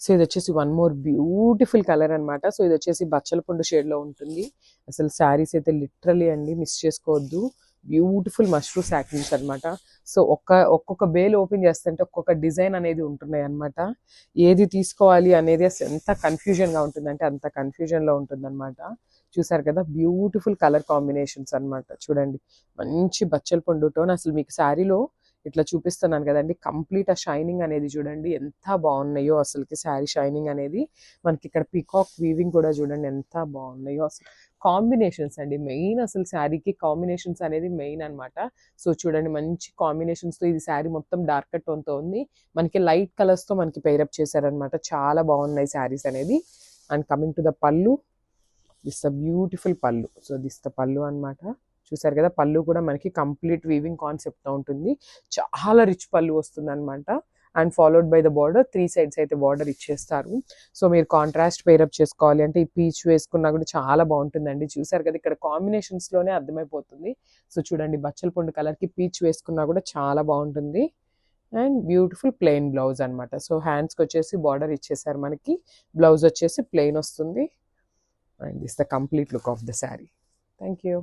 So ఇది వచ్చేసి one more beautiful colour అనమాట. సో ఇది వచ్చేసి బచ్చల పండు షేడ్లో ఉంటుంది. అసలు శారీస్ అయితే లిటరలీ అండి మిస్ చేసుకోవద్దు. బ్యూటిఫుల్ మష్రూ సాటిన్స్ అనమాట. సో ఒక్కొక్క బేల్ ఓపెన్ చేస్తుంటే ఒక్కొక్క డిజైన్ అనేది ఉంటున్నాయి అనమాట. ఏది తీసుకోవాలి అనేది అసలు ఎంత కన్ఫ్యూజన్గా ఉంటుందంటే అంత కన్ఫ్యూజన్లో ఉంటుంది అనమాట. చూసారు కదా, బ్యూటిఫుల్ కలర్ కాంబినేషన్స్ అనమాట. చూడండి, మంచి బచ్చల పండు టోన్. అసలు మీకు శారీలో ఇట్లా చూపిస్తున్నాను కదండి, కంప్లీట్ ఆ షైనింగ్ అనేది చూడండి ఎంత బాగున్నాయో అసలుకి. శారీ షైనింగ్ అనేది మనకి ఇక్కడ పీకాక్ వీవింగ్ కూడా చూడండి ఎంత బాగున్నాయో అసలు. కాంబినేషన్స్ అండి మెయిన్, అసలు శారీకి కాంబినేషన్స్ అనేది మెయిన్ అనమాట. సో చూడండి, మంచి కాంబినేషన్స్తో ఇది శారీ మొత్తం డార్క్ టోన్తో ఉంది. మనకి లైట్ కలర్స్తో మనకి పేరప్ చేశారనమాట. చాలా బాగున్నాయి శారీస్ అనేది. అండ్ కమింగ్ టు ద పళ్ళు, దిస్ ద బ్యూటిఫుల్ పళ్ళు. సో దిస్ ద పళ్ళు అనమాట. చూసారు కదా, పళ్ళు కూడా మనకి కంప్లీట్ వీవింగ్ కాన్సెప్ట్తో ఉంటుంది. చాలా రిచ్ పళ్ళు వస్తుంది అనమాట. And followed by the border, 3 sides అయితే బార్డర్ ఇచ్చేస్తారు. సో మీరు కాంట్రాస్ట్ పేరప్ చేసుకోవాలి అంటే ఈ పీచ్ వేసుకున్నా కూడా చాలా బాగుంటుందండి. చూసారు కదా, ఇక్కడ కాంబినేషన్స్లోనే అర్థమైపోతుంది. సో చూడండి, బచ్చల పండు కలర్కి పీచ్ వేసుకున్నా కూడా చాలా బాగుంటుంది. అండ్ బ్యూటిఫుల్ ప్లెయిన్ బ్లౌజ్ అనమాట. సో హ్యాండ్స్కి వచ్చేసి బార్డర్ ఇచ్చేసారు మనకి. బ్లౌజ్ వచ్చేసి ప్లెయిన్ వస్తుంది. And this the complete look of the sari. Thank you.